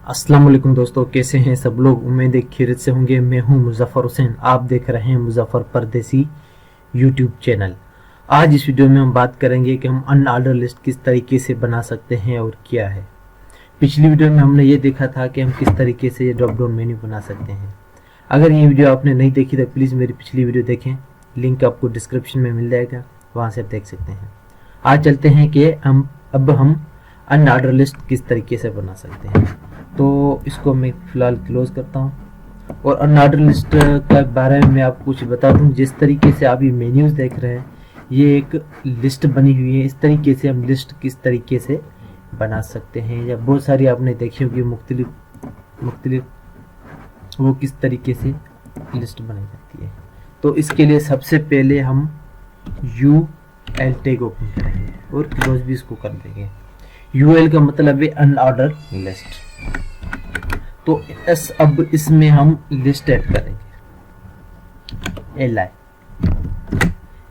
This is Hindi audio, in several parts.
अस्सलाम वालेकुम दोस्तों, कैसे हैं सब लोग। उम्मीद है खैरियत से होंगे। मैं हूं मुजफ्फर हुसैन, आप देख रहे हैं मुजफ्फर परदेसी यूट्यूब चैनल। आज इस वीडियो में हम बात करेंगे कि हम अनऑर्डर लिस्ट किस तरीके से बना सकते हैं और क्या है। पिछली वीडियो में हमने ये देखा था कि हम किस तरीके से ये ड्रॉप डाउन मेन्यू बना सकते हैं। अगर ये वीडियो आपने नहीं देखी तो प्लीज़ मेरी पिछली वीडियो देखें, लिंक आपको डिस्क्रिप्शन में मिल जाएगा, वहाँ से आप देख सकते हैं। आज चलते हैं कि हम अनऑर्डर लिस्ट किस तरीके से बना सकते हैं। तो इसको मैं फ़िलहाल क्लोज करता हूँ और अनऑर्डर लिस्ट के बारे में मैं आपको कुछ बता दूँ। जिस तरीके से आप ये मेन्यूज़ देख रहे हैं, ये एक लिस्ट बनी हुई है। इस तरीके से हम लिस्ट किस तरीके से बना सकते हैं, या बहुत सारी आपने देखी होगी मुख्तलिफ वो किस तरीके से लिस्ट बनाई जाती है। तो इसके लिए सबसे पहले हम UL टैग ओपन करेंगे और क्लोज भी इसको कर देंगे। UL का मतलब है अनऑर्डर लिस्ट। तो अब इसमें हम लिस्ट ऐड करेंगे,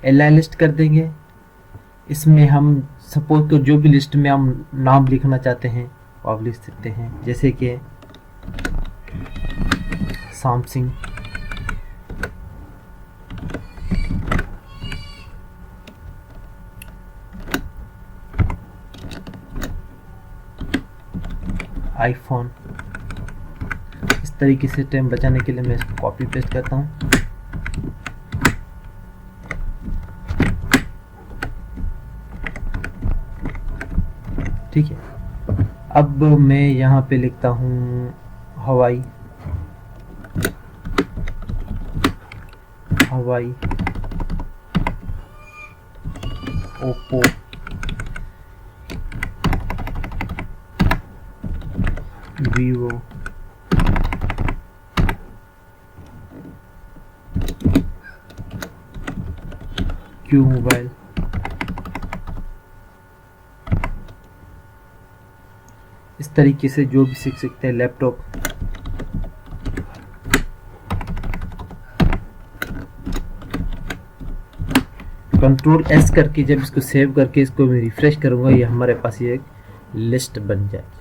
LI लिस्ट कर देंगे। इसमें हम सपोज तो जो भी लिस्ट में हम नाम लिखना चाहते हैं वो आप लिख सकते हैं, जैसे कि सैमसंग, आईफोन। इस तरीके से टाइम बचाने के लिए मैं इसको कॉपी पेस्ट करता हूँ। ठीक है, अब मैं यहाँ पे लिखता हूँ हवाई, ओप्पो, वीवो, क्यू मोबाइल। इस तरीके से जो भी सीख सकते हैं, लैपटॉप, कंट्रोल S करके जब इसको सेव करके इसको मैं रिफ्रेश करूंगा, ये हमारे पास ये एक लिस्ट बन जाएगी।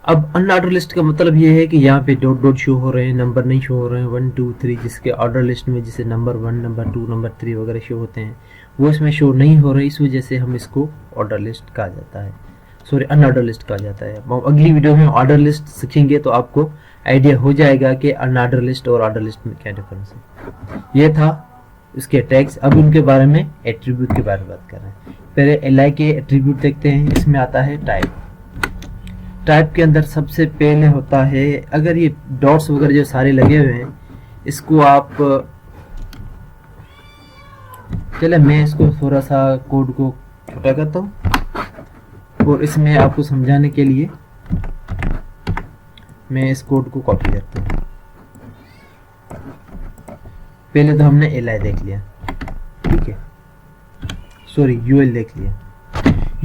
अब अनऑर्डर लिस्ट का मतलब ये है कि यहाँ पे डॉट डॉट शो हो रहे हैं, नंबर नहीं शो हो रहे हैं, 1 2 3 जिसके ऑर्डर लिस्ट में जिसे नंबर 1 नंबर 2 नंबर 3 वगैरह शो होते हैं, वो इसमें शो नहीं हो रहे। इस वजह से हम इसको ऑर्डर लिस्ट कहा जाता है, सॉरी अनऑर्डर लिस्ट कहा जाता है। अगली वीडियो में ऑर्डर लिस्ट सीखेंगे तो आपको आइडिया हो जाएगा कि अनऑर्डर लिस्ट और ऑर्डर लिस्ट में क्या डिफरेंस है। ये था उसके टैग्स। अब उनके बारे में एट्रीब्यूट के बारे में बात कर रहे हैं। पहले LI के एट्रीब्यूट देखते हैं। इसमें आता है टाइप के अंदर सबसे पहले होता है, अगर ये डॉट्स वगैरह जो सारे लगे हुए हैं, इसको आप चले मैं इसको थोड़ा सा कोड को छोटा करता हूँ और इसमें आपको समझाने के लिए मैं इस कोड को कॉपी करता हूँ। पहले तो हमने LI देख लिया, ठीक है, सॉरी UL देख लिया।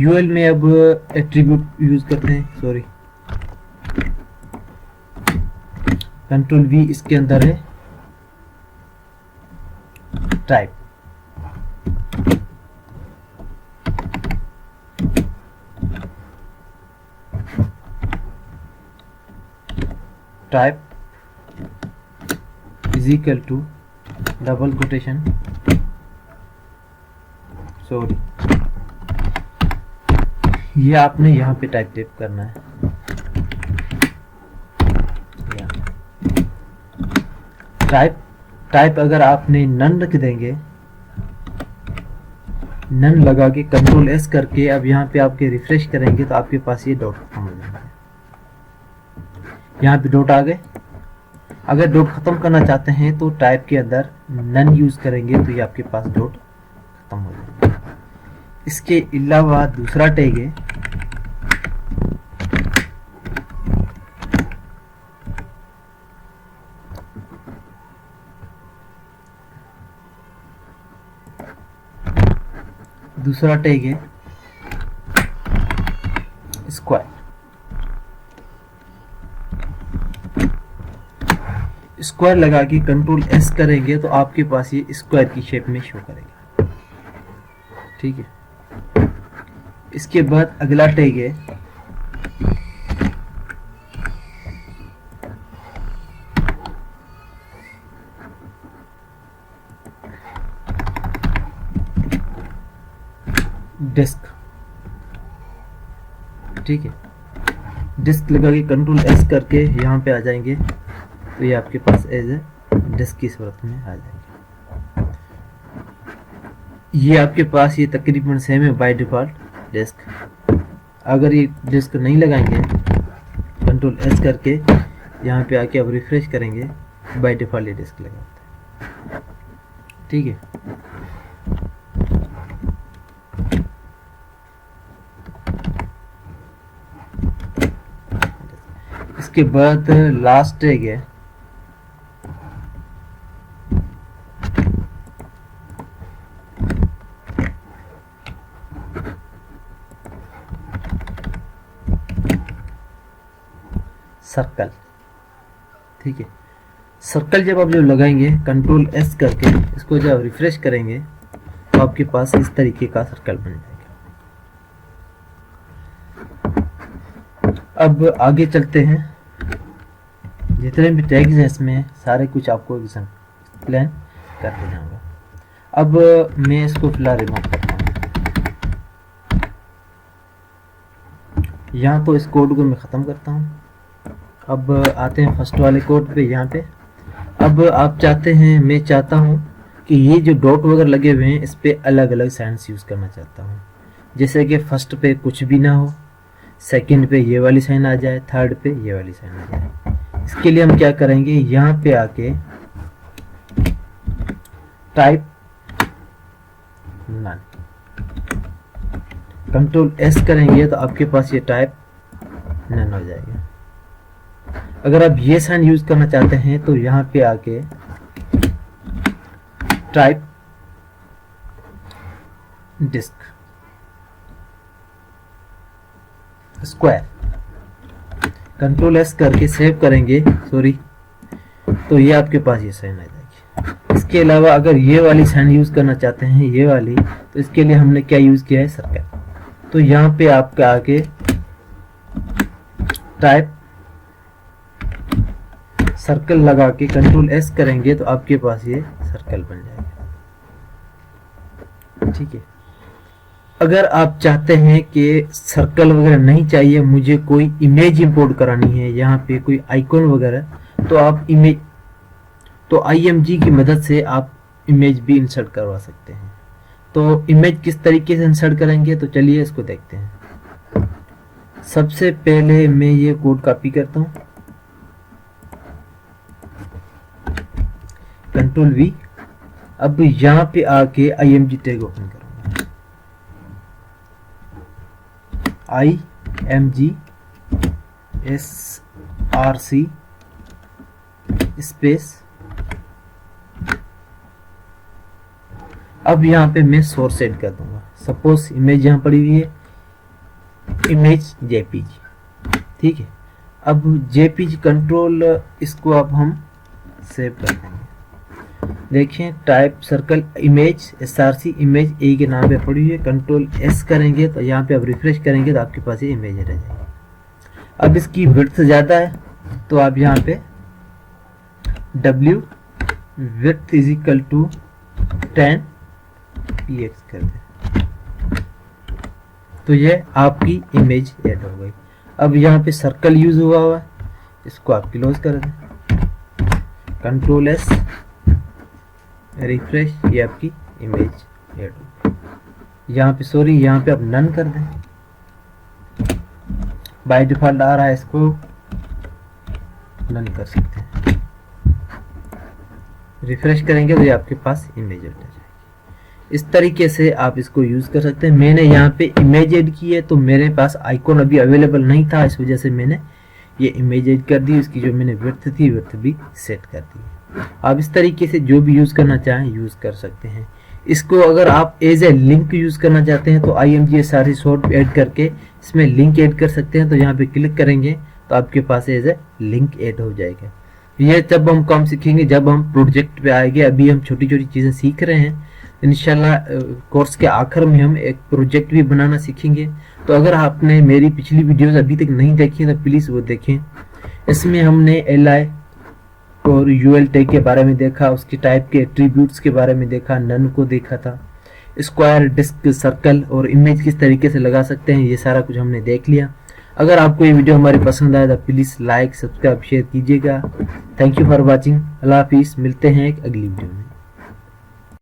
UL में अब एट्रीब्यूट यूज करते हैं, सॉरी कंट्रोल V, इसके अंदर है type. Type is equal to double quotation, sorry ये आपने यहाँ पे टाइप करना है। टाइप अगर आपने नन रख देंगे, नन लगा के कंट्रोल S करके अब यहाँ पे आपके रिफ्रेश करेंगे तो आपके पास ये डॉट खत्म हो जाएंगे। यहाँ पे डॉट आ गए। अगर डॉट खत्म करना चाहते हैं तो टाइप के अंदर नन यूज करेंगे तो ये आपके पास डॉट खत्म हो जाएगा। इसके अलावा दूसरा टैग है स्क्वायर। स्क्वायर लगा के कंट्रोल S करेंगे तो आपके पास ये स्क्वायर की शेप में शो करेगा। ठीक है, इसके बाद अगला टैग है डिस्क, ठीक है। डिस्क लगा के कंट्रोल एस करके यहाँ पे आ जाएंगे तो ये आपके पास एज ए डिस्क की सूरत में आ जाएंगे। ये आपके पास ये तकरीबन सेम है बाय डिफॉल्ट डिस्क। अगर ये डिस्क नहीं लगाएंगे कंट्रोल एस करके यहाँ पे आके अब रिफ्रेश करेंगे, बाय डिफॉल्ट ये डिस्क लगाते हैं, ठीक है। इसके बाद लास्ट टैग है सर्कल, ठीक है। सर्कल जब आप लगाएंगे कंट्रोल एस करके इसको जब रिफ्रेश करेंगे तो आपके पास इस तरीके का सर्कल बन जाएगा। अब आगे चलते हैं, जितने भी टैग्स हैं इसमें सारे कुछ आपको एक्सप्लेन करते जाऊंगा। अब मैं इसको फिलहाल रिमूव करता हूँ। यहाँ तो इस कोड को मैं ख़त्म करता हूँ। अब आते हैं फर्स्ट वाले कोड पे। यहाँ पे अब आप चाहते हैं, मैं चाहता हूँ कि ये जो डॉट वगैरह लगे हुए हैं इस पे अलग अलग साइंस यूज़ करना चाहता हूँ। जैसे कि फर्स्ट पे कुछ भी ना हो, सेकंड पे ये वाली साइन आ जाए, थर्ड पे ये वाली साइन आ जाए। इसके लिए हम क्या करेंगे, यहाँ पे आके टाइप नन, कंट्रोल एस करेंगे तो आपके पास ये टाइप नन हो जाएगा। अगर आप ये साइन यूज करना चाहते हैं तो यहाँ पे आके type disc square, control S करके सेव करेंगे, तो ये आपके पास ये साइन आ जाएगी। इसके अलावा अगर ये वाली साइन यूज करना चाहते हैं, ये वाली, तो इसके लिए हमने क्या यूज किया है, सर्कल। तो यहाँ पे आपका आके टाइप सर्कल लगा के कंट्रोल एस करेंगे तो आपके पास ये सर्कल बन जाएगा, ठीक है। अगर आप चाहते हैं कि सर्कल वगैरह नहीं चाहिए, मुझे कोई इमेज इंपोर्ट करानी है, यहाँ पे कोई आइकॉन वगैरह, तो आप इमेज, तो IMG की मदद से आप इमेज भी इंसर्ट करवा सकते हैं। तो इमेज किस तरीके से इंसर्ट करेंगे, तो चलिए इसको देखते हैं। सबसे पहले मैं ये कोड कॉपी करता हूँ, कंट्रोल V। अब यहाँ पे आके IMG टैग ओपन करूंगा, IMG SRC स्पेस। अब यहाँ पे मैं सोर्स सेट कर दूंगा। सपोज इमेज यहाँ पड़ी हुई है, इमेज JPG, ठीक है। अब JPG कंट्रोल, इसको अब हम सेव कर देंगे। देखिए type circle image SRC image A के नाम पे पड़ी हुई है, कंट्रोल S करेंगे तो यहाँ पे अब रिफ्रेश करेंगे तो आपके पास ये इमेज रह जाएगी। अब इसकी विड्थ ज़्यादा है तो आप यहाँ पे W width is equal to 10 px कर दें, तो ये आपकी इमेज ऐड हो गई। अब यहाँ पे सर्कल यूज हुआ है, इसको आप क्लोज कर दें, कंट्रोल एस रिफ्रेश, ये आपकी इमेज ऐड हो गई। यहाँ पे यहाँ पे आप नन कर दें, बाय डिफॉल्ट आ रहा है, इसको नन कर सकते हैं। रिफ्रेश करेंगे तो ये आपके पास इमेज ऐड हो जाएगी। इस तरीके से आप इसको यूज कर सकते हैं। मैंने यहाँ पे इमेज ऐड की है तो मेरे पास आइकॉन अभी अवेलेबल नहीं था, इस वजह से मैंने ये इमेज ऐड कर दी। इसकी जो मैंने विड्थ थी विड्थ भी सेट कर दी। आप इस तरीके से जो भी यूज करना चाहें यूज कर सकते हैं। इसको अगर आप एज ए लिंक यूज करना चाहते हैं तो IMG SRC शॉर्ट ऐड करके इसमें लिंक ऐड कर सकते हैं। तो यहाँ पे क्लिक करेंगे तो आपके पास एज ए लिंक ऐड हो जाएगा। ये जब हम काम सीखेंगे, जब हम प्रोजेक्ट पे आएंगे, अभी हम छोटी छोटी चीजें सीख रहे हैं। इंशाल्लाह कोर्स के आखिर में हम एक प्रोजेक्ट भी बनाना सीखेंगे। तो अगर आपने मेरी पिछली वीडियोस अभी तक नहीं देखी तो प्लीज वो देखें। इसमें हमने LI और UL टैग के बारे में देखा, उसके टाइप के एट्रीब्यूट्स के बारे में देखा, नन को देखा था। स्क्वायर, डिस्क, सर्कल और इमेज किस तरीके से लगा सकते हैं, ये सारा कुछ हमने देख लिया। अगर आपको ये वीडियो हमारी पसंद आए तो प्लीज़ लाइक, सब्सक्राइब, शेयर कीजिएगा। Thank you for watching. Allah हाफिज़। मिलते हैं एक अगली वीडियो में।